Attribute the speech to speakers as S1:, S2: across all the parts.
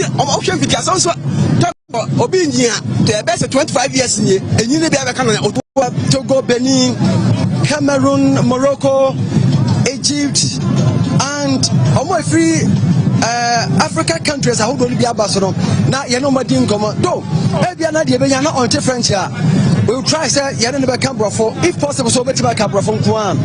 S1: and option because also Obinia, the best 25 years in and you never can Togo, Benin, Cameroon, Morocco, Egypt, and almost free African countries. I hope only be ambassador. Now you know my team come on. Though maybe another day, not on French here. We'll try say you never come for if possible. So better back from Kuan.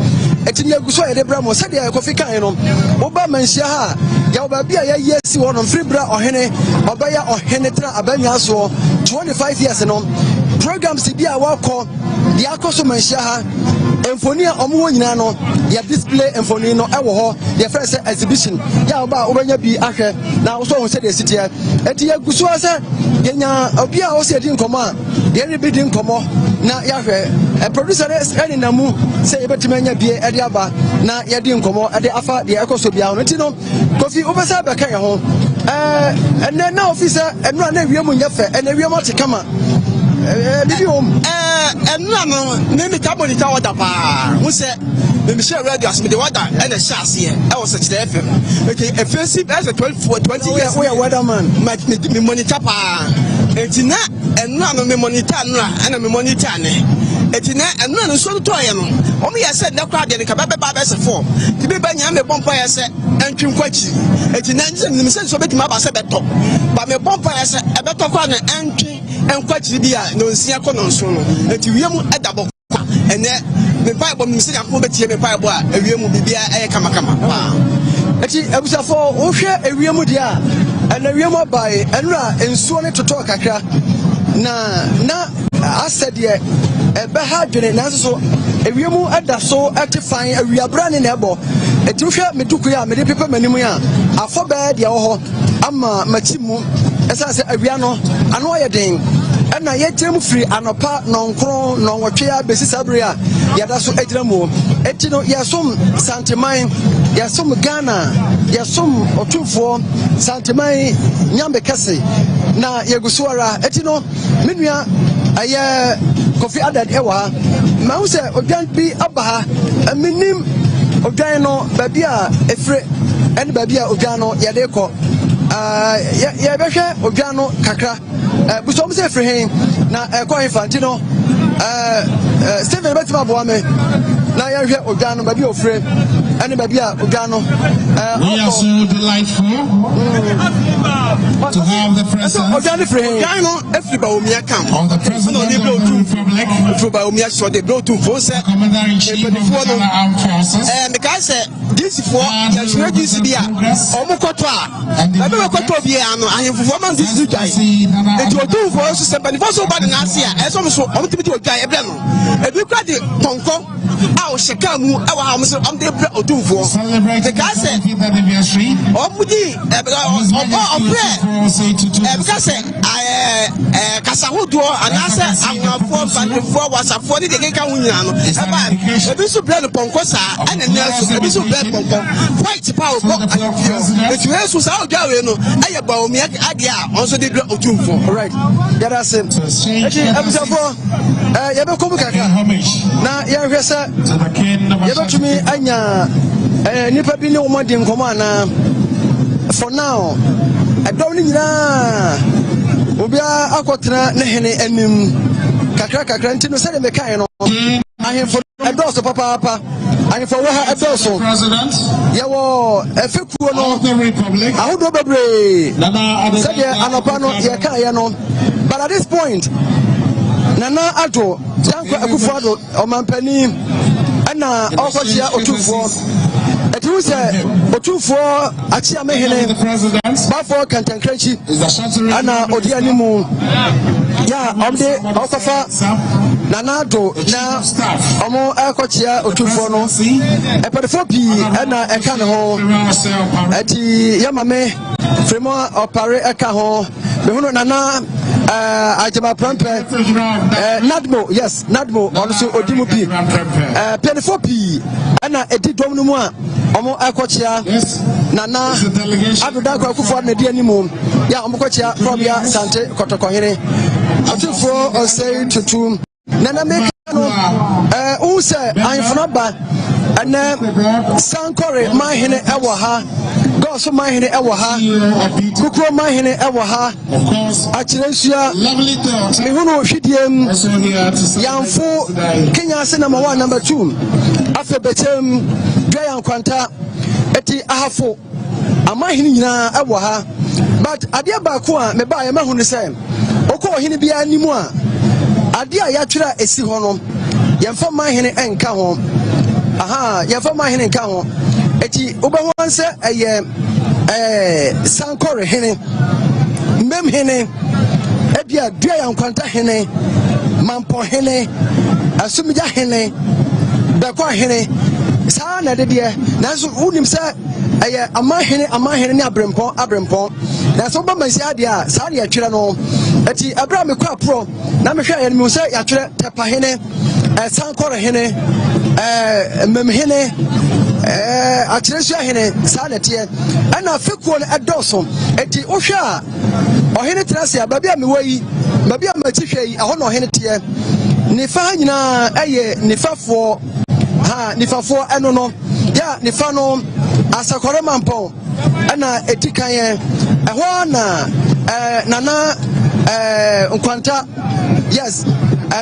S1: It's in your Guso and Abraham said ya coffee can Obama and Shaha. Yababia yes one on free bra or hene Obaya or Henetra Abanya so 25 years and on programs to be a walk on the Akoso Shaha. Emphonia Omuinano, ya display Empfonino, Ewo, your first exhibition. Yaba Obanya be Ake, now so said the city. Etia Gusuasa, Yenya, Obia also didn't come on, the only bidding come on. Now Yahweh, a producer is any Namu, say Betimania be Ediaba, now Yadin come on at the Afa, the Ecosobia, Tino, Coffee Oversaba Kayaho. And then now, officer, and run a real Munyafe, and a real Maticama. And no, maybe Taboni Tower, who said, maybe share radio as the water and a chassis. I was such the FM. Okay, offensive as a 12 for 20 years. We are weatherman, might make me money tapa. It's not, and none of me money tanra, and a money tane. It's not, and none of so toyam. Only I said, no crowd, and a cababa as a form. To be by Yam, a bumpire said, and Kimquachi. It's an engine in the sense of it, my bass at the top. But my bumpire said, a better corner entry. And quite the no see a connoisseur, and you at double. And then the Bible means I'm going to be a Bible, a real be a Kamakama. I was a for Osha, a real Mudia, and a real by Enra, and so on to talk. Na, I said, yeah, a behad and so a real at the so actifying a real brand in Ebo. A two-shot Metukia, many people, Menimia, a forbade Yaho, Amma, Machimu, as I said, a Riano, and why a ding. And I yet free and a part non cron, non watchia, basis abria, Yadaso Edramo, Etino, Yasum, Santamine, Yasum Ghana, Yasum Otumfou, Santamine, Nyambe Cassi, Na Yaguswara, Etino, Minia, Aya, Coffee Adad Ewa, Mause, Oganpi Abaha, a minim, Ogano, Babia, Efre, and Babia Ogano, Yadeko, Yabesha, Ogano, Kakra. Busom say for him na Kwa Infantino Stephen Betima Boame na ya hwe Ogano baby ofre and baby Ogano we are so delightful to have the presence Ogano for him Ogano everybody Omia camp on the president of the Republic everybody Omia so they blow to force commander in chief of the armed forces and the guy said this for you should this be omokoto a baby omokoto bi ano ahemfo this is guy Otumfou also said, but if also bad in Asia, as also on the video guy, if you got the Tonko, our Shikamu, our house on the Otumfou. The guy said, Omudi, because I Casahudo, and I said, I'm 4 was a 40 the Gekawuniano. A bit of blood Poncosa and a nurse, a bit of blood Ponco, quite power. If you ask us out, I about me, I also did Otumfou. Right, that is it. Now, Yavesa, you to me, Anya, Nipa Bino Modin Comana. For now, I don't need Ubia Aquatra Nehene and Kakaka Grantino said in the Kaino. I am for a dorsal, Papa. I am for a dorsal. President, Yawo, a Fikuano of the Republic. I would know Sadia Anopano Yakayano. But at this point, Nana Ato, Janko Akufado, Omampani, Anna Ofasia Otumfou. It was Otumfou, Achia Mehene, Bafo Kantankrechi, Anna Odianimu, Ya, Omde, Okafa, Nanato, now, Omo Akochia Otumfou, Epafopi, Anna Ekano, Eti Yamame, Fremo Opare Ekaho, Behuno Nana. Ajama Prampe, Nadmo, yes, Nadmo, also Odimupi, Penifopi, Anna Edi Dominua, Omo Akochia, Nana, Abudako Kufa Medianimo, Ya Omokochia, Robia, Sante, Kotokohene, Otumfou, or say to two, Nana Mekano, Use, I'm from Abba, and Sankore, my Hene Awaha. God so my hene ewo ha kukro my hene ewo ha akyerensua me hono hwediem yamfo Kenya se number 1 number 2 afa betem dwa yankwanta eti ahafo amahene nyina ewo ha but ade ba ko a me ba ye mahunu se okọ hene bia animu a ade a ya twera esi ho no yemfa mahene enka ho yemfa mahene enka ho eti obawanse eye sankore hene mem hene ebia dua yankwanta hene mampo hene asumija hene bekwa hene saa na de nanso unim se eye amahene ni abrempon na so ba mansi ade a saa de atwere no eti abra me kwa pro na me hwe ya me se ya twere tepa hene sankore hene mem hene akyerensua hene saa na tie ana fekuo no edoso eti ohwa ohene trasia babi a mewayi babi a machihwe yi aho na ohene tie nifa nyina eye nifafo eno no ya nifa no asakore mampon ana etikan eho na nana nkwanta yes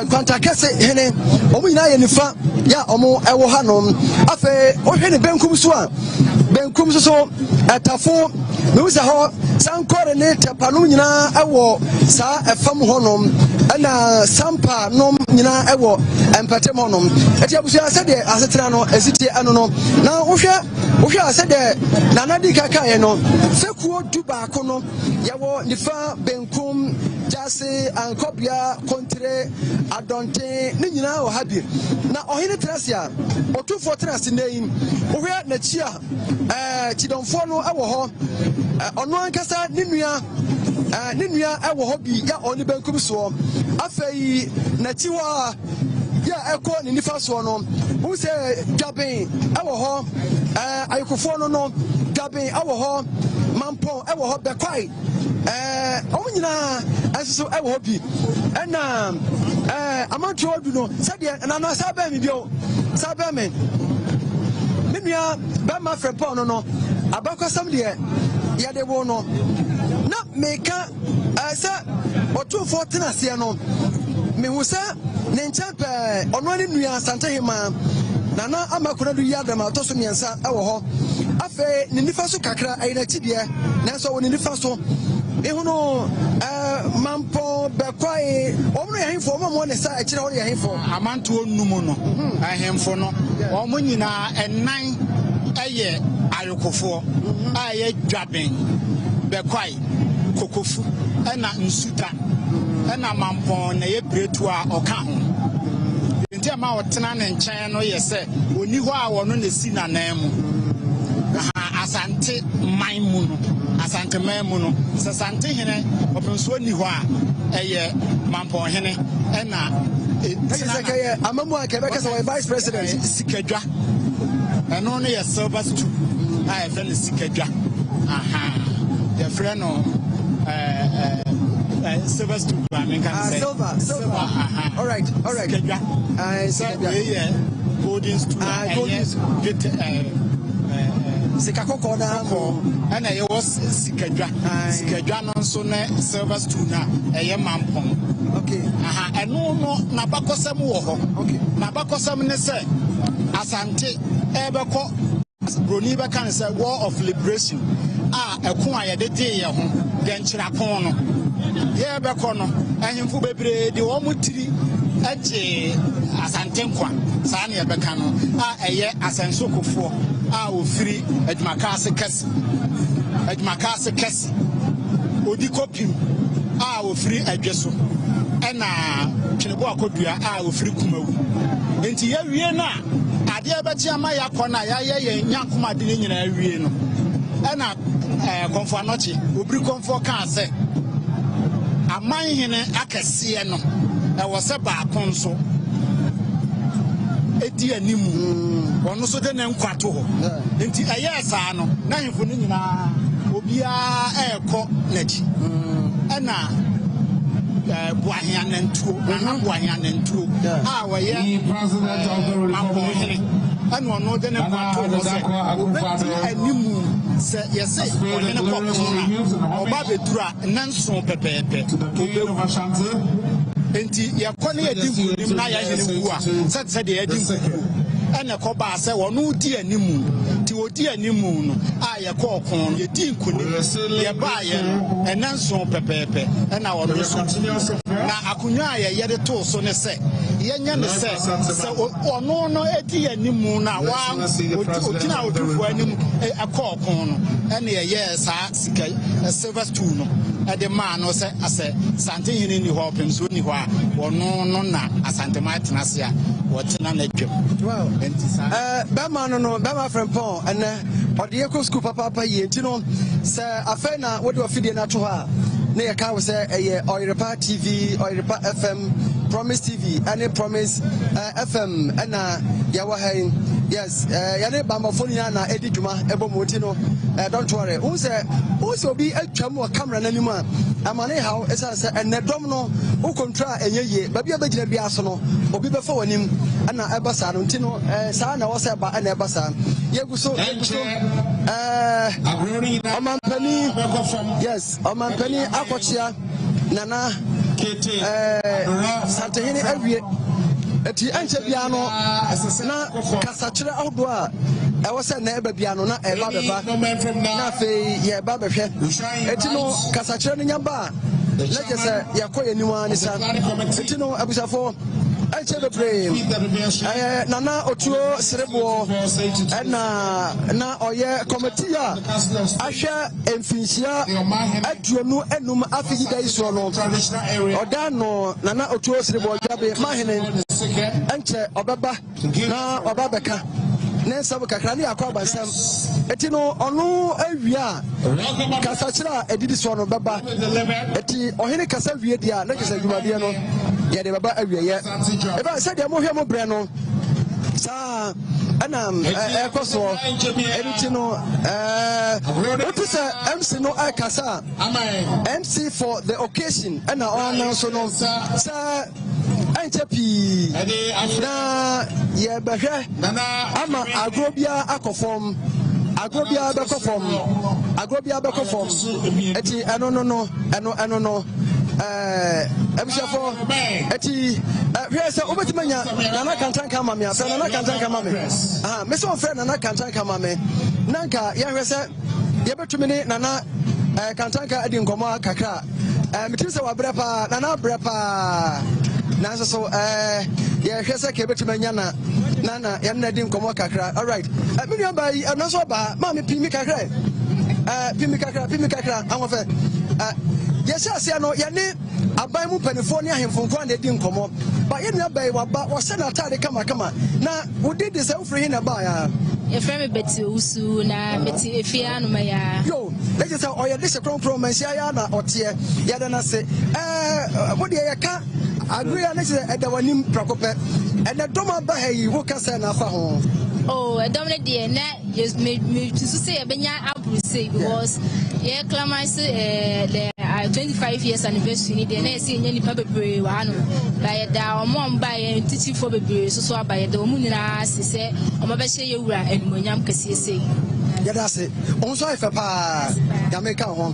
S1: nkwanta kese hene omu nyina ye nifa ya omu ewo ha no afa ohwene benkum so atafo me usa ho sankore ne tapano nyina ewo saa efam ho no ana sampa no nyina ewo empatem ho no eti abusu asede asetena no esiti ano no na wohwe asede nanadi kaka ye no fekuo duba ko no yawo nifa benkum jase ankobia kontre adonte ne nyina wo habi na ohine trasia Otumfou trasi nei wohwe na chia chidomfo no ewo ho ono ankasa ninua ewo ho bi ya oni benkum so afei na chiwa ya eko ni nifa so no hu se gaben ewo ho ayikofo no gaben ewo ho mampon ewo ho bekwai omnyina asiso ewo ho bi ena amantu odu no sade na sabe mi bio sabe me ninua ba ma frepon no abakosam de ya de wo no na meka asa Otumfou tenase no me hu sa ne nchape ono ne nua asante hema nana amakona du yadama to so miensa ewo ho afa ne nifa so kakra ayina chibie nanso wo ne nifa so ehuno mampo bekwai omno yahimfo omo ne sa akire ho yahimfo
S2: amanto onum no ahemfo no omo nyina enan eye ayokofo aye dwaben bekwai kokofu ena nsuta ena mampo na ye bretu a oka ho ntia ma wotena ne nkyɛn no yɛsɛ oni hɔ a wɔno ne si na nan mu asante man mu no asante man mu no sasante hene openso ni hɔ a ɛyɛ mampo hene ɛna
S1: ɛsɛ amamu a kɛbɛ kɛsɛ vice president
S2: sikadwa ɛno no yɛ silver stew a yɛfrɛ no sikadwa yɛfrɛ no silver stew I mean can say
S1: silver all right
S2: yeah golden stew get
S1: sikakoko na
S2: and I was sikadwa no so na silver stew na eye mampon
S1: okay
S2: and no na bakosam wo ho
S1: okay
S2: na bakosam ne se asante ebeko broni be kan say war of liberation ekon ayede de ye ho genkyira kon no ye beko no ahemfu bebre de wo mutiri agye asante nkwa saa ne yebeka no eye asansokofo ofiri adwumakase kese odi kopim ofiri adweso ena twenebo akodua ofiri kumawu enti ye wie na ade ebeti ama yakona ye nyankoma de nyina wie no ena konfo anochi obiri konfo kan se aman hene akese no ewo se ba konso edi animu ono so de ne nkwato ho enti eye saa no na hemfo ni nyina obia eko nachi ena buahia nantuo woye president of the republic
S3: and one no then a animu
S2: se yese one ne kokona oba bedura nanso pepepe enti yakone yedi nim na ya hene wu a se de yedi wu ene ko ba se wonu di animu ti odi animu no a ye ko okon ye di nkuni ye ba ye enanso pepepe ena wono so na akunwa ye ye de to so ne se ye nya ne se ono no edi animu na wa otina Otumfou animu akọ okon no ene ye sa sika silver stool no e de ma no se ase sante hini ni ho pemso ni ho a wono no na asante matina se a wotina na dwem. Wow.
S1: Bama no Bama friend Paul and Odieko school papa ye ntino se afa na wo de ofide na to ha na ye ka wo se Oirepa TV Oirepa FM Promise TV and Promise FM and ya wa hain yes ya ne Bama phone na edi dwuma ebo motino don't worry who say obi atwam o camera na nimu a amane hawo esa se enedom no wo kontra enye ba bia bagina bia so no obi be fa wanim ana ebasa no ntino saa na wo se ba ana ebasa yeguso Omampani yes Omampani akochia nana Santehini awie eti anche bia no na kasachire ahodo a ewo se na eba bia no na eba beba na fe ye ba behwe eti no kasachire no nyaba lege se yakoye niwa ni sa eti no abusafo anche bebre nana otuo serebo na oye committee a ahwe emfinhia aduonu enum afigida iso no oda no nana otuo serebo dwabe mahene anche obeba na obabeka ne sabu kakra ne akwa bansam eti no onu awia kasachira edidi so no beba eti ohene kasa wie dia na kesa dwumade no ye de baba awia ye eba se de mo hwe mo bre no sa anam ekoso editi no what is MC no akasa MC for the occasion and on so no sa anchepi na ye behwe ama agrobia akofom agrobia bekofom eti eno no ebishafo eti hwese obetimanya nana kantanka mame afa nana kantanka mame me so friend nana kantanka mame nanka ya hwese ye betumi ne nana kantanka adi nkomo kakra mitimi se wabrepa nana brepa na so ye hwese ke betimanya na nana ya na di nkomo kakra all right me nua ba yi na so ba ma me pimi kakra amofe yes asia no ye ne aban mu panifo ne ahemfo nko na di nkomo ba ye nua ba yi waba wo se na atade kama na wo di de se ofri na ba ya ye frame beti usu na beti efia no ya yo let's say oya de se kronpro mansia ya na otie ya da na se wo de ye ka agree na se edawanim prakope ene doma ba hayi wo ka se na afa ho oh edomne de na yes me to say ebenya abuse because ye clamize the 25 years anniversary de na say nya nipa bebre wa no ba ye da omo mba ye titi fo bebre so aba ye da omu nyina sese omo be hye ye wura enumonyam kasiese ya da se on so ife pa ya meka ho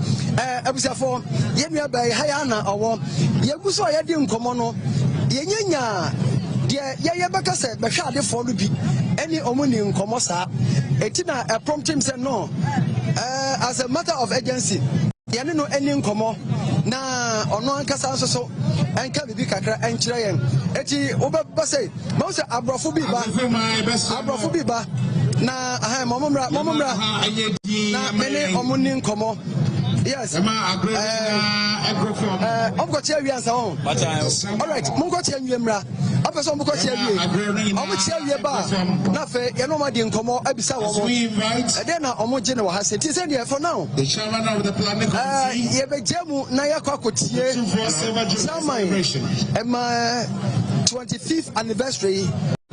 S1: abusafo ye nua ba ha ya na owo ye guso ye di nkomo no ye nyanya de ye beka se be hwa ade fo no bi any omuni nkomo sa etina prompt him say no as a matter of urgency yene no any nkomo na ono ankasa so enka bibi kakra enkyere yen eti obeba say mo say abrofo bi ba na momomra na many omuni nkomo yes I've got you answer on. All right, Mungo Chiamra. A person Mungo Chiavi. I will tell you about Nafe, Yanomadi and Como, Abisa. And then our general has it. Is here for now. The chairman of the planning committee, Yebejemu Nayakoti, and my 25th anniversary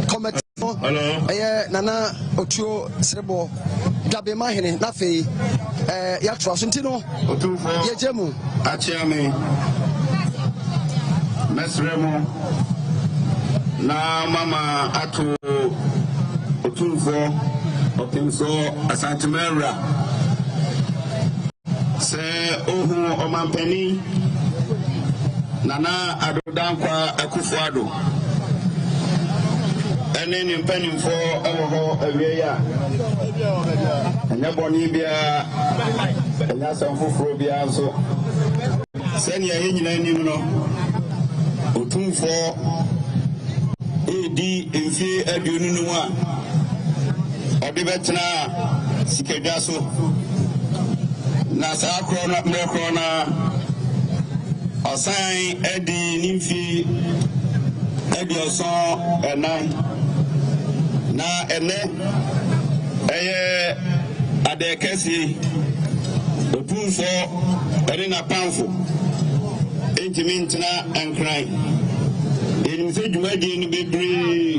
S1: committee. Nana Otuo Srebo Dabe Mahine Nafe Yatra Sintino Yejemu
S3: Achiame Mesremo na mama ato Otumfou Asantemera ohu omampani Nana Adodankwa Akufo-Addo ene ni mpanimfo ewo ho awie ya enya boni bia enya sanfoforo bia so sani ya nyina anim no Otumfou edi mfie aduonu no a ode betena sikadwa so na saa kro na mrekro na osan edi nimfi edi oson enan na ene eye adekesi Otumfou eri na panfo intimintina enkran enim se dwumadi ni bebre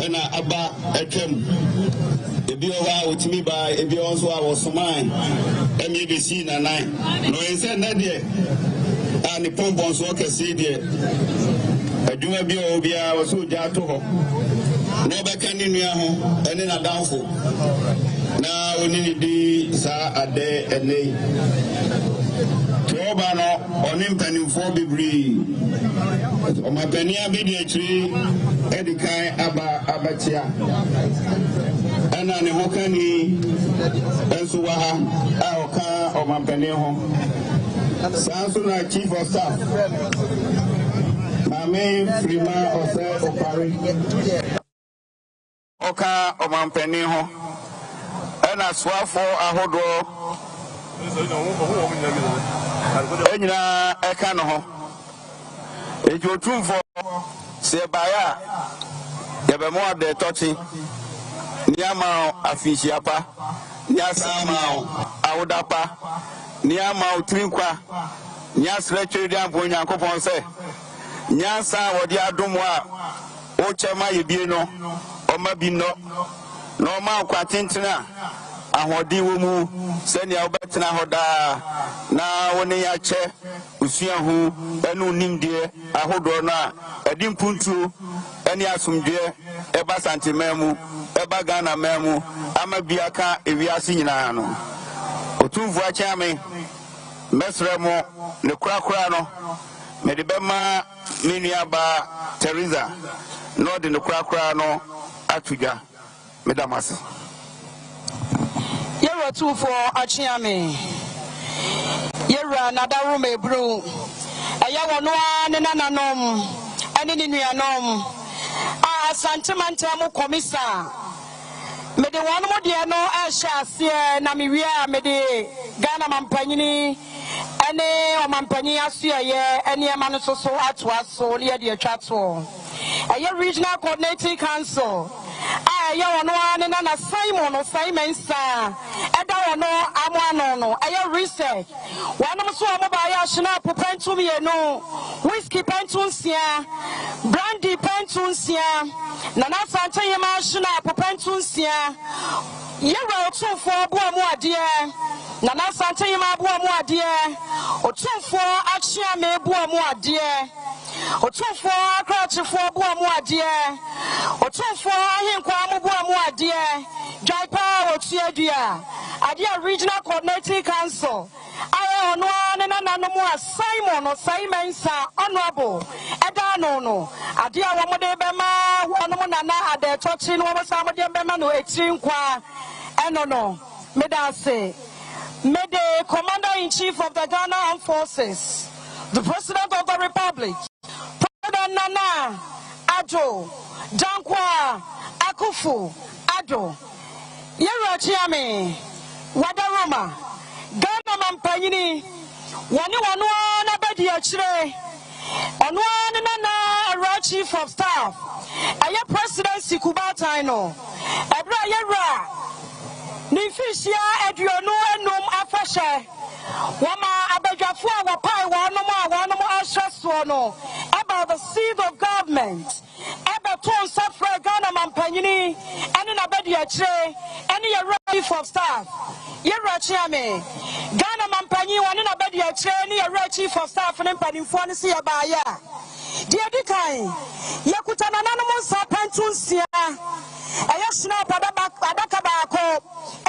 S3: ena aba etwam ebi owa otimi ba ebi onso a wosoman emi besi na nan no ense na de ani pompon so kese de adwuma bi obi a woso ja to ho no beka ni nua ho ene na danfo na oni ni di sa ade ene Toba no oni mpanimfo bibri omapania bi de akiri edikan abatia ana ne hokani enso wa ha a oka omampani ho sanso na chief of staff Mame Frima Ose Opari oka omampani ho ana swafo ahodo enyina eka no ho eji Otumfou se baya yebemo ade tochi niama afisiapa niasama awudapa niama utrinkwa niasre twediampo nyankopon se nyansa wodi adomo a o chema yebie no oma bi no no ma kwatintina ahodi wo mu senia obetena hoda na woni ya che usua hu enu nimde ahodo na edimpuntu eni asumdwe eba santimemu eba Ghana memu amabiaka ewiase nyina no Otumfou achiame mesremo ne kurakura no mede bema menua ba Teresa no de ne kurakura no atudwa medamase
S4: Yera Otumfou achiame Yera nadaru mebru eya wono ne nananom ene ne nuanom a santimanta mu komisa mede wonu mo de no ehya ase na mewia mede Ghana mampanyini ene omampanyi asuye ene ema no soso atoa so ne de atwato eya regional coordinating council ya wono ane na Simon sa eda wono amano no eya research wono so omoba ya shina popentu mienu whiskey pentu sia brandy pentu sia na sante yema shina popentu sia Yera Otumfou abuamu ade na sante yema abuamu ade Otumfou achiame abuamu ade Otumfou akrachifo abuamu ade Otumfou ahinkwa abuamu ade Jaipa otuadua ade regional coordinating council aye ono ane nananom a Simon sa honorable eda no ade a womode bema wonom nana ade tochi no wosa mode bema no etinkwa eno no medase mede commander-in-chief of the Ghana Armed Forces, the President of the Republic, President Nana Addo Dankwa Akufo-Addo, Yera Chiame, Wadaroma, Ghana Mampanyini, wanu na bedi achire, Onwane Nana Chief of Staff, Aya President Sikubata no, Ebra Yera, Nifishia Edrionu enum afashe, Wama Abedjafua Wapai Wanomo Ashreso no, about the seat of government. Ton safra Ghana mampanyini ene na bedi achire ene ye chief of staff Yera Chiame Ghana mampanyi wane na bedi achire ene ye chief of staff ne mpanimfo ne se ye baaya die dikan yakutana nanom sa pentu nsia eya sina adaka baako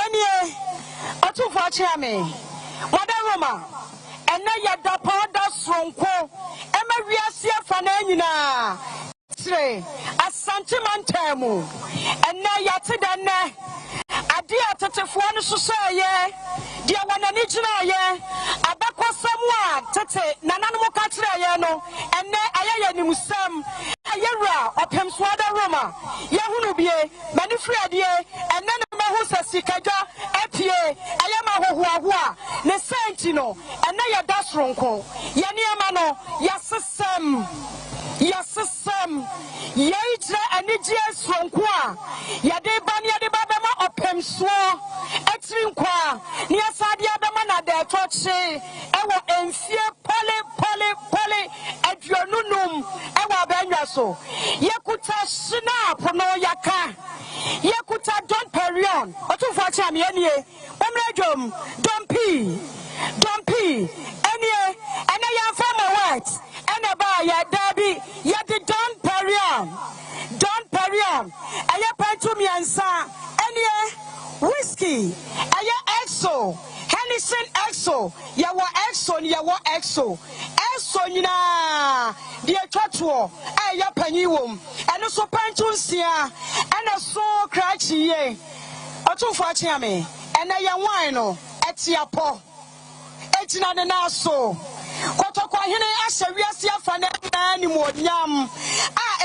S4: ene Otumfou Chiame Roma, and now ya da powder stronko, Emma Riasia Fananina, Tre, a sentimentemu, and now yatidane, a dear Tatefuan Susaya, dear one and Abakwa Samwa, Tate, Nanamo Catriano, and Ayaya Nimusam, Ayera, or Pemswada Roma, Yahunubie, Manifredie, and Nanahusa Sikaja, Epie, Ayama Nesentino, and Naya Dasronko, Yaniamano, Yasasam. Yasasam, Yaitra and Nijias from Qua, Yadebania de Babama or Pemswa, Extrinqua, Niasadia Damana de Toche, Ewa Enfia Pole, Edronunum, Ewa Benyaso, Yakuta Sina, Pono Yaka, Yakuta Don Perion, Otumfou Yenie, Omrejum, Don't pee, Anye, and I am from my words. And about ya Debbie, ya the Don Perion, and ya Pentum Yansa, and ya whiskey, and ya Exo, Hennison Exo, ya wa Exo, dear Chotwo, and ya Peniwum, and also Pentum Sia, and a so cratchy ye, Otumfou me, and I am wino, Etiapo, Etina the Naso. Kotokwa hene ashe wiase afane na ni modnyam a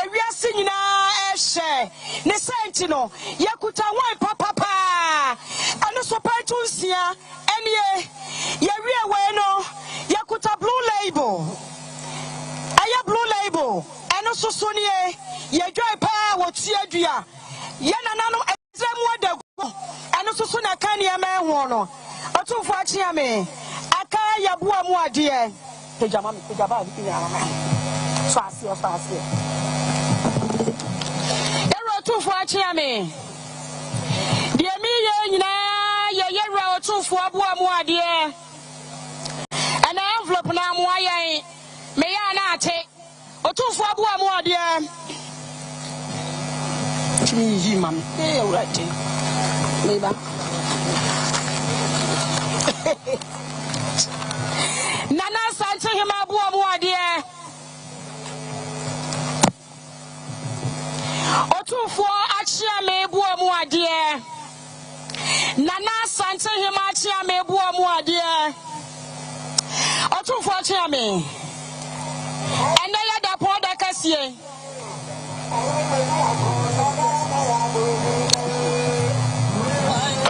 S4: ewiase nyina ehye ne senti no yakuta wan papa eno so pantu nsia enie yewie we no yakuta blue label aya blue label eno so so ne yedwai pa woti adua ye nanano ezemu adago eno so so na kan ye ma ho no Otumfou Achiame aka yabua mu ade Pejaba, so I see. Otumfou Achiame. Dear me, ya Otumfou Abuamuade. An envelope now, why may I not take Otumfou Abuamuade? Me, ma'am, you're right. Nana Santo him Abuamuade. Otumfou Achiame Abuamuade. Nana Santo him Achiame Abuamuade. Otumfou Achiame. And I had a powder cassie.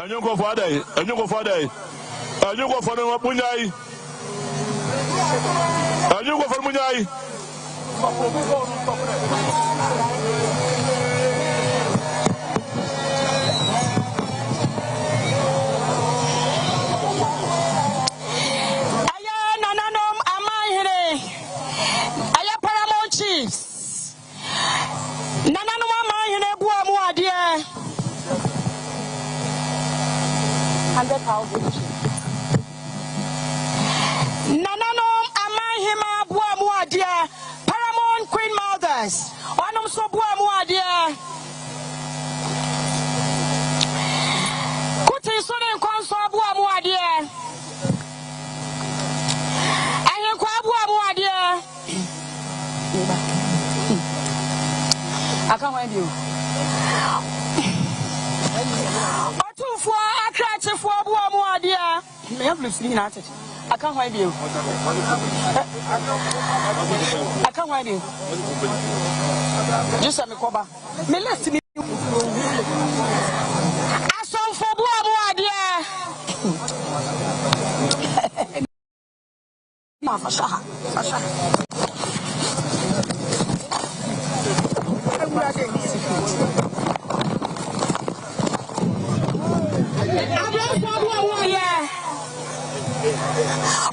S5: And you go for day, and you go for day, and you go for the Munyai. And you go for Munyai.
S4: Aya nananom amahire. Aya paramount chiefs. Nananom amahire Abuamuade. 100,000. Nananom amahima Abuamuade. Paramount Queen Mothers. Onum so Abuamuade. Kuti sone konso Abuamuade. Ayenkwa Abuamuade. I can't find you. Otumfou Akrachefo Abuamuade. Me have listened in at it. I can't find you. I can't find you. Just a Mikoba. Me left me. I saw for Abuamuade.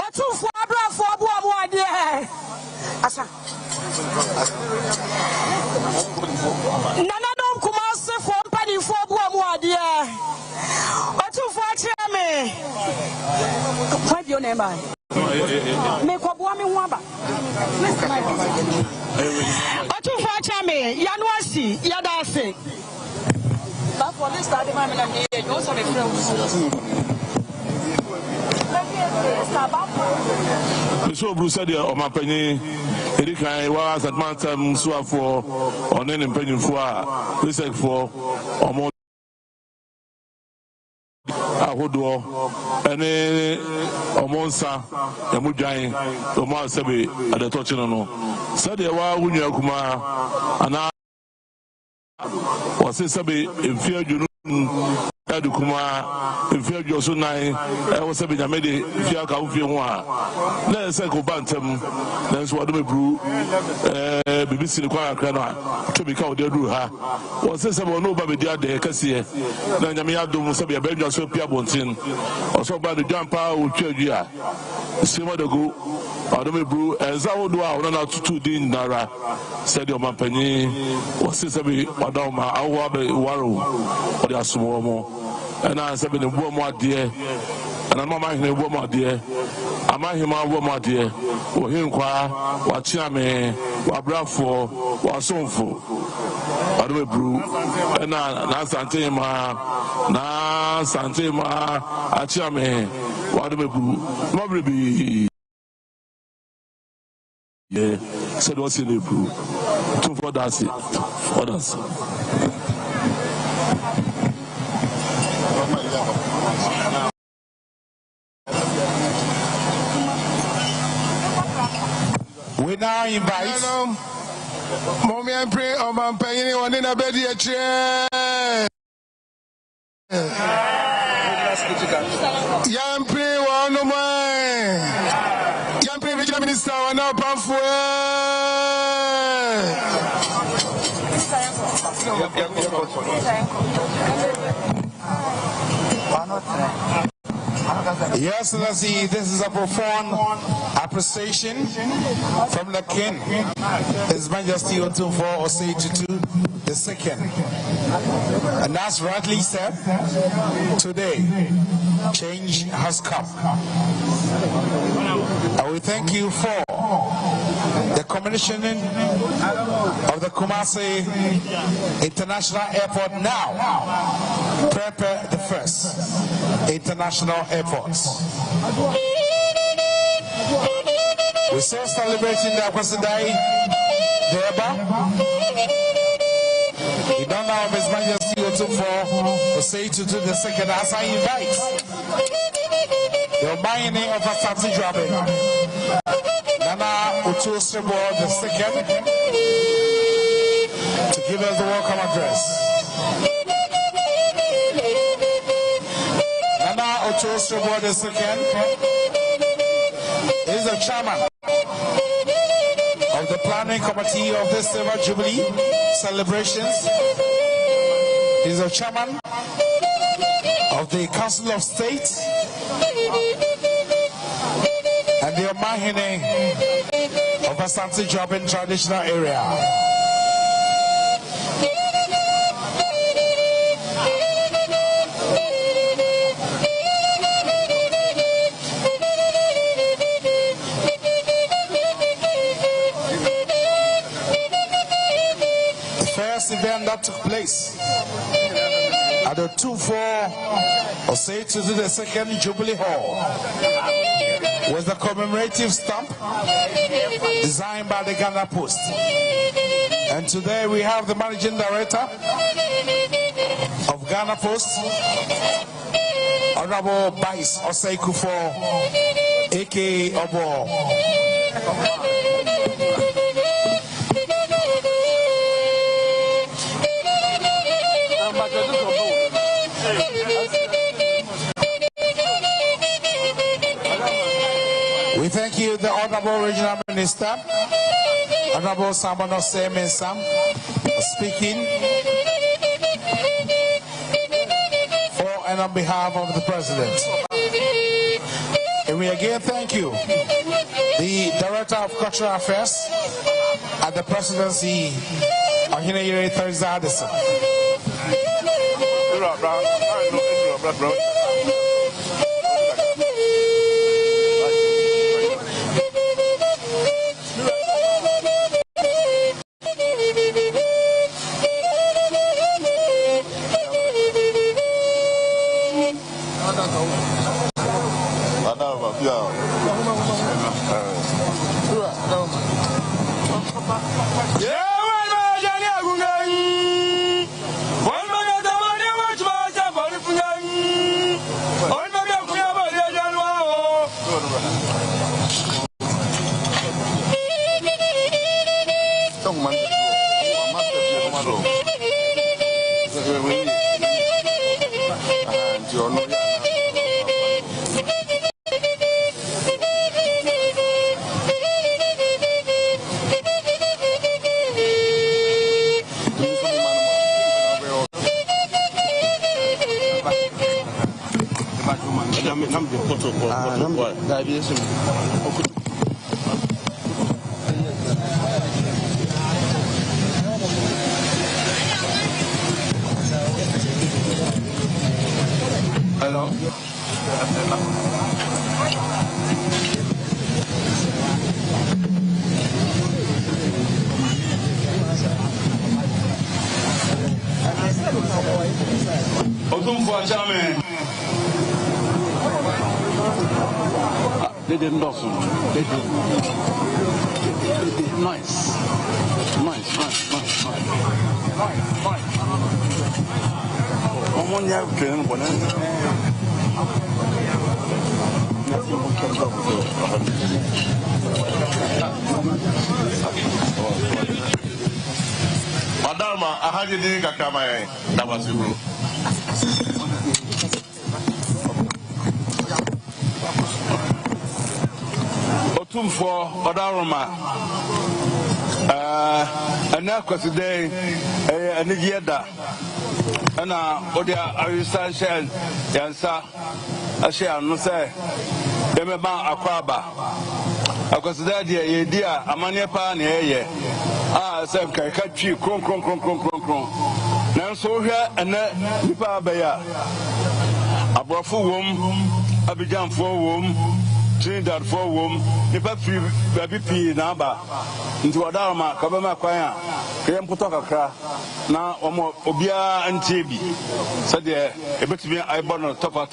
S4: Otumfou Abuamuade. Asa. Nana don't come out for Paddy for Abuamuade. Otumfou Achiame. What's your name? Make Wabuami Wamba. Otumfou Achiame. Yanuasi, Yadase. But for this time, I'm going to also
S5: So Bruce said, "Oh my penny, Erika was at Mantam Sua for on any penny for we said for or more ahodoɔ ɛne ɔmo nsa ɛmo dwan ɔmo asɛbe ɛdɛtɔkye no sɛdeɛ waa wo nua kumaa anaa wɔse sɛbe mfie adwunu ɛde kumaa mfie adwo so nan ɛwɔ sɛbe nyame de fie aka wo fie ho a na ɛsɛ kɔba ntam nanso wɔde meburu bibi si ne kwan akra no a twɛbi ka wɔde aduru ha wɔse sɛbe ɔne woba bɛdi adɛ kɛseɛ na nyame yɛ adom sɛbe yɛbɛnwa so apia abɔnten ɔsɛ ɔba no dwan paa wɔtwa adwi a siema dago ɔde meburu ɛnsa ahodoɔ a ɔno no atoto din nyinara sɛdeɛ ɔmampanyin wɔse sɛbe ɔda wo ma awoɔ abɛware wo ɔde asom wɔ mo ɛna sɛbe ne boɔ mu adeɛ ɛna no amahene boɔ mu adeɛ amahema boɔ mu adeɛ wɔhenkwaa wɔakyeame wɔabrafoɔ wɔasomfo ɔde meburu ɛna naasantema akyeame wɔde meburu mɔbere bi said what's in April. Two for that's it. Others.
S6: We now invite Mommy and pray on my penny on in a bed here chair. Young pray one of mine. Minister, and now Pamphwe. Yes, Excellency, this is a profound appreciation from the King, His Majesty Otumfou II. And as rightly said, today, change has come. And we thank you for the commissioning of the Kumasi International Airport now, prepare the first international airports. We're still celebrating the Akwasidae Deba. In honor of His Majesty Otumfou II as I invite the mining of Asante Joabe, Nana Otumfou II, to give us the welcome address. Nana Otumfou II is the chairman of the planning committee of this Silver Jubilee celebrations. He's the chairman of the Council of State and the Omahine of Asante Joabe traditional area. The first event that took place at the Otumfou II Jubilee Hall was the commemorative stamp designed by the Ghana Post. And today we have the managing director of Ghana Post, Honorable Bais Osei-Kuffour, aka Obo. We thank you, the Honorable Regional Minister, Honorable Samano Semensam, speaking for and on behalf of the President. And we again thank you, the Director of Cultural Affairs at the Presidency, Ahineyere Thursday Addison.
S3: Otumfou chairman. They didn't know. They did. Nice. Someone you have trained one. Madam, I had you doing a camera. That was you. Otumfou Odaroma Akwasidae Anigiyada Ana Odia Arisa Shell Yansa Ashia no say Yemeba Akwaba Akwasidae Yedia Amanya pa na eye say kakatwi kron nanso hwe ene nipa abaya abrofo wom abijanfo wom Trinidad for wom nipa free baby p na ba nti Odaroma ka ba ma kwan a kayem poto kakra na omo obia antie bi so de ebetumi aibo no tofa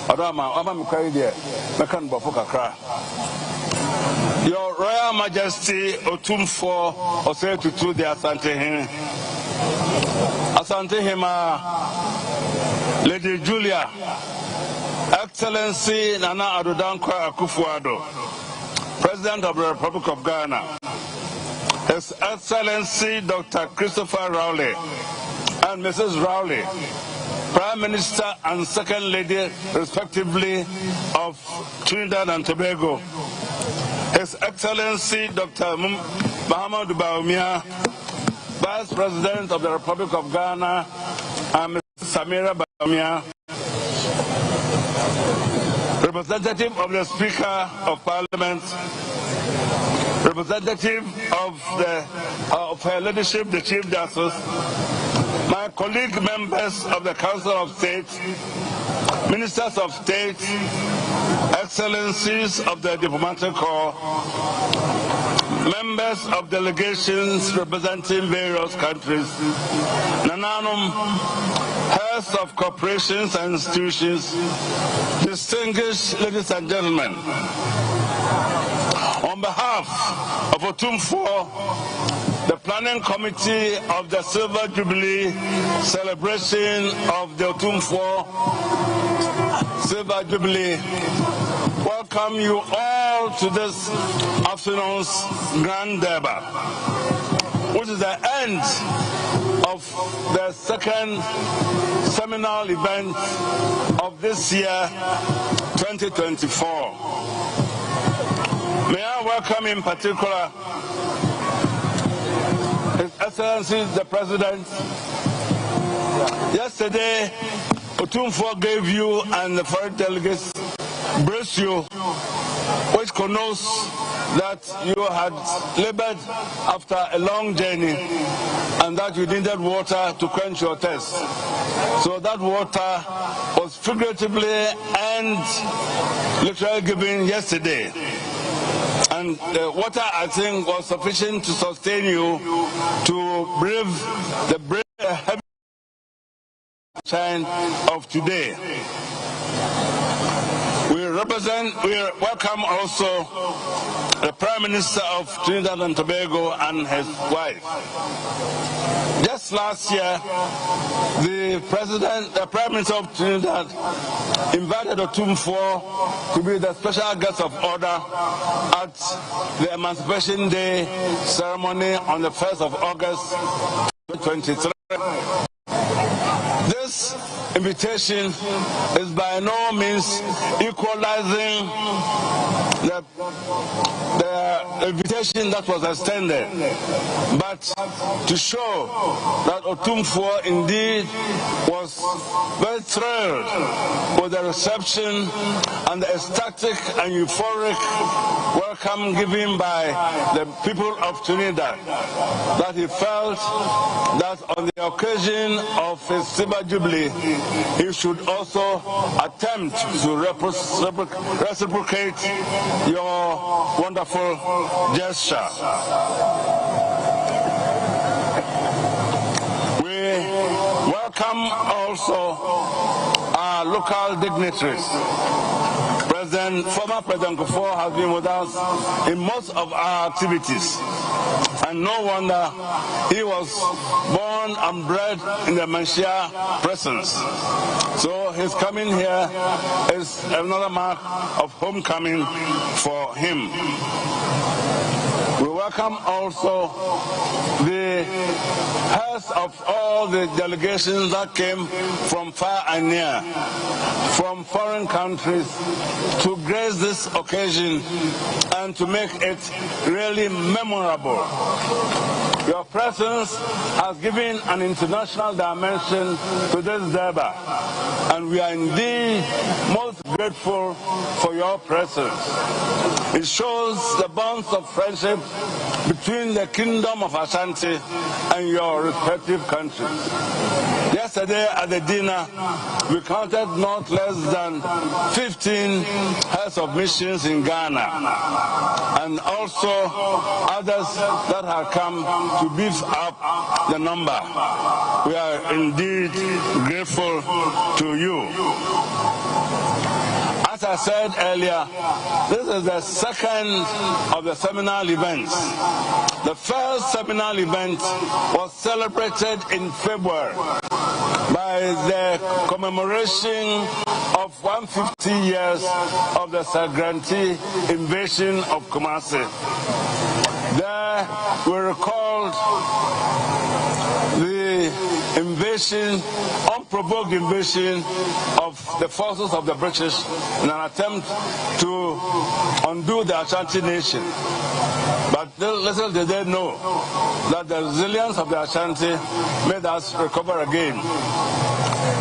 S3: Odaroma aba me kwai de meka no bofo kakra. Your Royal Majesty Otumfou Osei Tutu de Asante Hima Lady Julia Excellency Nana Addo Dankwa Akufo-Addo, President of the Republic of Ghana, His Excellency Dr. Christopher Rowley and Mrs. Rowley, Prime Minister and Second Lady, respectively, of Trinidad and Tobago, His Excellency Dr. Muhammad Bawumia, Vice President of the Republic of Ghana, and Mrs. Samira Bawumia, Representative of the Speaker of Parliament, Representative of Her Ladyship, the Chief Justice, my colleague members of the Council of State, Ministers of State, Excellencies of the Diplomatic Corps, members of delegations representing various countries, Nananum, heads of corporations and institutions, distinguished ladies and gentlemen, on behalf of Otumfou, the Planning Committee of the Silver Jubilee celebration of the Otumfou Silver Jubilee, welcome you all to this afternoon's Grand Durbar, which is the end of the second seminal event of this year, 2024. May I welcome in particular His Excellency the President. Yesterday, Otumfou gave you and the foreign delegates brochure, which connotes that you had labored after a long journey and that you needed water to quench your thirst. So that water was figuratively and literally given yesterday. And the water, I think, was sufficient to sustain you to brave the heavy shine of today. We
S5: Mr. President, we welcome also the Prime Minister of Trinidad and Tobago and his wife. Just last year, the Prime Minister of Trinidad invited Otumfou to be the special guest of honor at the Emancipation Day ceremony on the 1st of August 2023. This invitation is by no means equalizing the invitation that was extended, but to show that Otumfou indeed was very thrilled with the reception and the ecstatic and euphoric welcome given by the people of Trinidad, that he felt that on the occasion of his Silver Jubilee, he should also attempt to reciprocate your wonderful gesture. We welcome also our local dignitaries. Former President Otumfou has been with us in most of our activities, and no wonder he was born and bred in the Manshia presence. So his coming here is another mark of homecoming for him. We welcome also the heads of all the delegations that came from far and near, from foreign countries, to grace this occasion and to make it really memorable. Your presence has given an international dimension to this Durbar, and we are indeed most grateful for your presence. It shows the bonds of friendship between the Kingdom of Ashanti and your respective countries. Yesterday at the dinner, we counted not less than 15 heads of missions in Ghana, and also others that have come to beef up the number. We are indeed grateful to you. As I said earlier, this is the second of the seminal events. The first seminal event was celebrated in February by the commemoration of 150 years of the Sagrantee invasion of Kumasi. There we recalled the invasion, unprovoked invasion of the forces of the British in an attempt to undo the Ashanti nation. But little did they know that the resilience of the Ashanti made us recover again.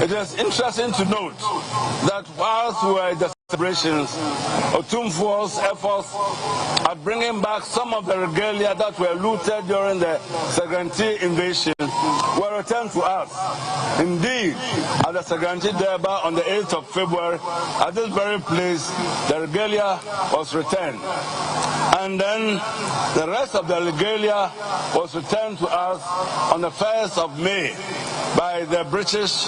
S5: It is interesting to note that whilst we were in the celebrations, Otumfou's efforts at bringing back some of the regalia that were looted during the Sagrantee invasion were returned to us. Indeed, at the Sagrantee Durbar on the 8th of February, at this very place, the regalia was returned. And then the rest of the regalia was returned to us on the 1st of May by the British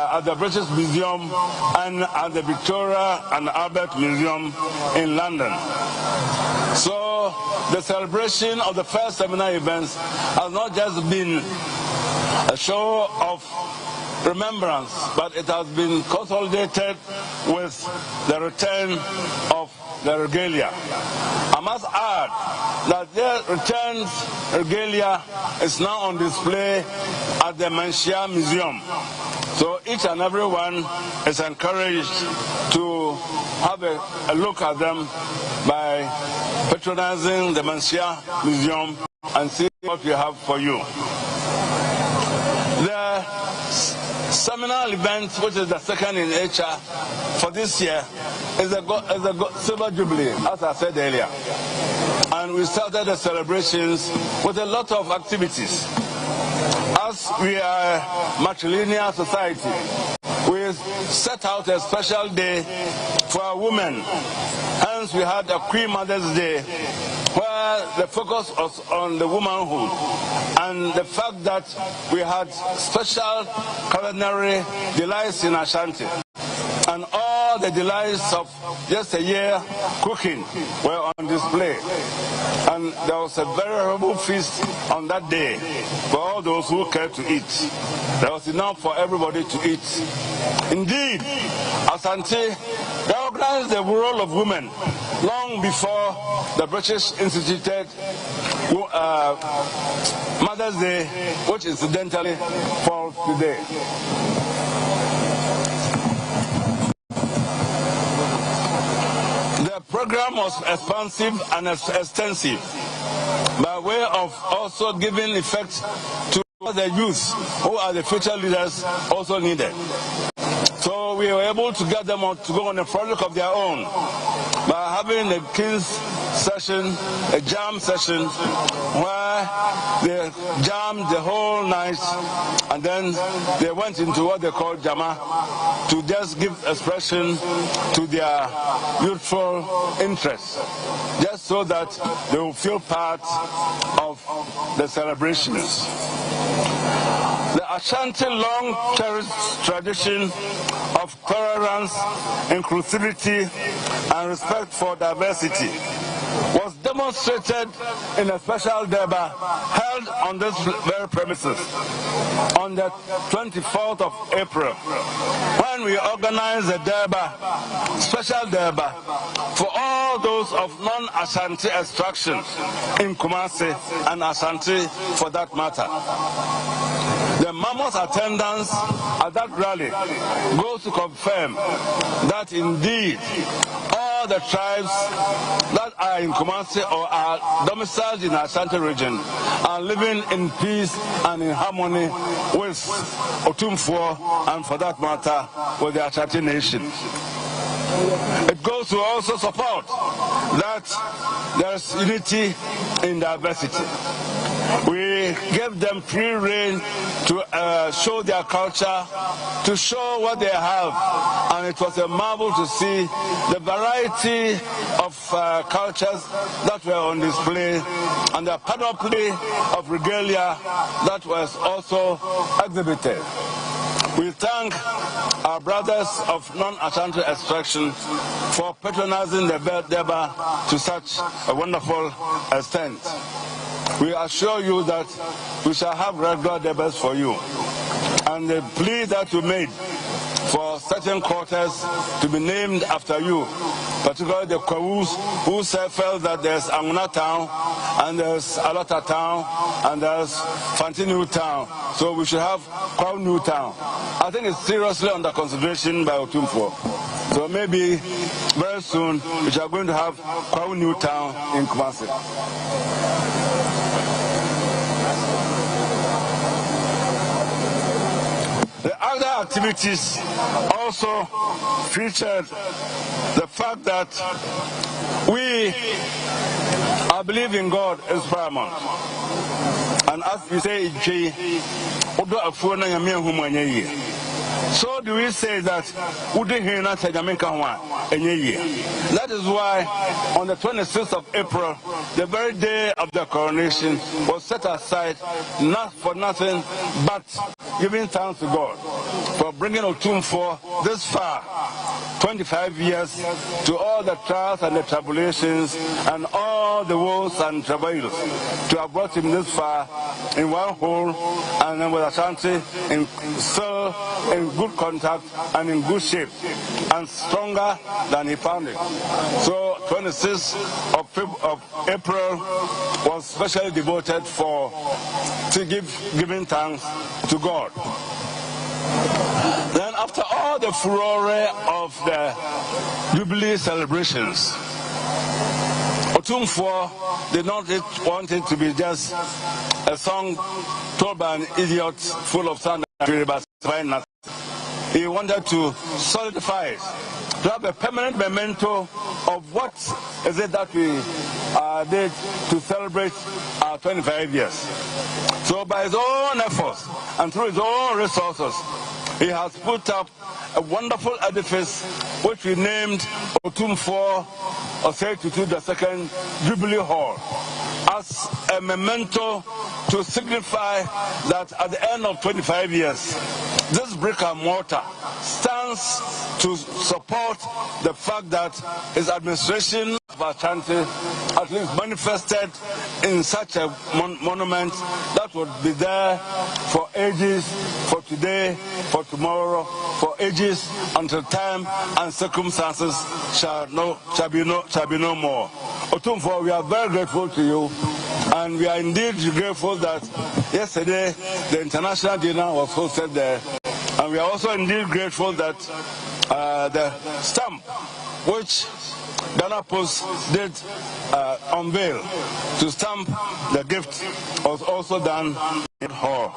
S5: at the British Museum and at the Victoria and Albert Museum in London. So the celebration of the first seminar events has not just been a show of remembrance, but it has been consolidated with the return of the regalia. I must add that the returned regalia is now on display at the Manshia Museum. So each and every one is encouraged to have a look at them by patronizing the Manshia Museum and see what we have for you. The seminal event, which is the second in nature for this year, is the Silver Jubilee, as I said earlier. And we started the celebrations with a lot of activities. As we are a matrilineal society, we set out a special day for our women. Hence, we had a Queen Mother's Day, where the focus was on the womanhood and the fact that we had special culinary delights in Ashanti. And all
S3: all the delights of just a year cooking were on display. And there was a veritable feast on that day for all those who cared to eat. There was enough for everybody to eat. Indeed, Asante recognized the role of women long before the British instituted Mother's Day, which incidentally falls today. The program was expansive and extensive, by way of also giving effect to the youth, who are the future leaders, also needed. So we were able to get them to go on a project of their own by having a King's session, a jam session, where they jammed the whole night, and then they went into what they call Jama to just give expression to their youthful interests, just so that they will feel part of the celebrations. The Ashanti long-cherished tradition of tolerance, inclusivity, and respect for diversity was demonstrated in a special Durbar held on this very premises on the 24th of April, when we organized a Durbar, special Durbar, for all those of non-Ashanti extraction in Kumasi and Ashanti for that matter. The mammoth attendance at that rally goes to confirm that indeed all the tribes that are in Kumasi or are domiciled in the Ashanti region are living in peace and in harmony with Otumfou and, for that matter, with the Ashanti nation. It goes to also support that there is unity in diversity. We gave them free rein to show their culture, to show what they have, and it was a marvel to see the variety of cultures that were on display and the panoply of regalia that was also exhibited. We thank our brothers of non-Ashanti extraction for patronizing the Durbar to such a wonderful extent. We assure you that we shall have regular Durbars for you. And the plea that you made for certain quarters to be named after you, particularly the Kwawus, who felt that there's Amuna Town, and there's Alota Town, and there's Fantinu Town. So we should have Kwawu New Town. I think it's seriously under consideration by Otumfou. So maybe very soon we are going to have Kwawu New Town in Kumasi. The other activities also featured the fact that our belief in God is paramount. And as we say, so do we say that that is why on the 26th of April, the very day of the coronation, was set aside not for nothing but giving thanks to God for bringing Otumfou this far, 25 years, to all the trials and the tribulations and all the woes and travails, to have brought him this far in one whole, and then with Ashanti still in good contact and in good shape and stronger than he found it. So 26th of April was specially devoted to giving thanks to God. Then after all the furore of the Jubilee celebrations, Otumfou did not want it to be just a song told by an idiot full of sand and but nothing. He wanted to solidify it, to have a permanent memento of what is it that we did to celebrate our 25 years. So by his own efforts and through his own resources, he has put up a wonderful edifice which we named Otumfou Osei-Tutu II Jubilee Hall, as a memento to signify that at the end of 25 years, this brick and mortar stands
S5: wants to support the fact that his administration of Ashanti at least manifested in such a monument that would be there for ages, for today, for tomorrow, for ages until time and circumstances shall be no more. Otumfou, we are very grateful to you, and we are indeed grateful that yesterday the international dinner was hosted there, and we are also indeed grateful that the stamp which Ghana Post did unveil to stamp the gift was also done in hall.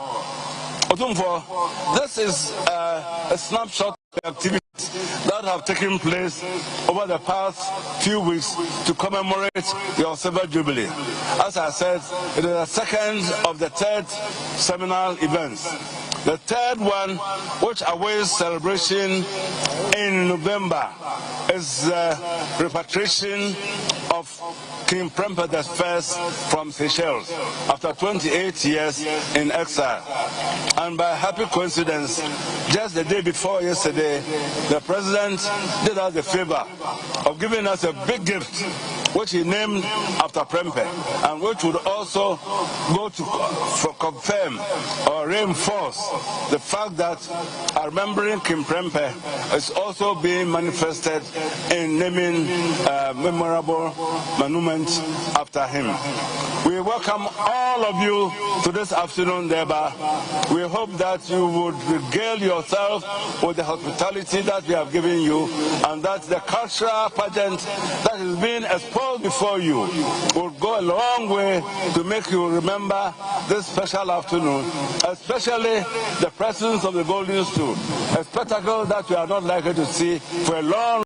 S5: Otumfou, this is a snapshot of the activities that have taken place over the past few weeks to commemorate your silver jubilee. As I said, it is the second of the third seminal events. The third one, which awaits celebration in November, is the repatriation of King Prempeh I from Seychelles after 28 years in exile. And by happy coincidence, just the day before yesterday, the president did us the favor of giving us a big gift, which he named after Prempeh, and which would also go to confirm or reinforce the fact that remembering King Prempeh is also being manifested in naming a memorable monument after him. We welcome all of you to this afternoon, Deba. We hope that you would regale yourself with the hospitality that we have given you, and that the cultural pageant that is being exposed before you will go a long way to make you remember this special afternoon, especially the presence of the golden stool, a spectacle that we are not likely to see for a long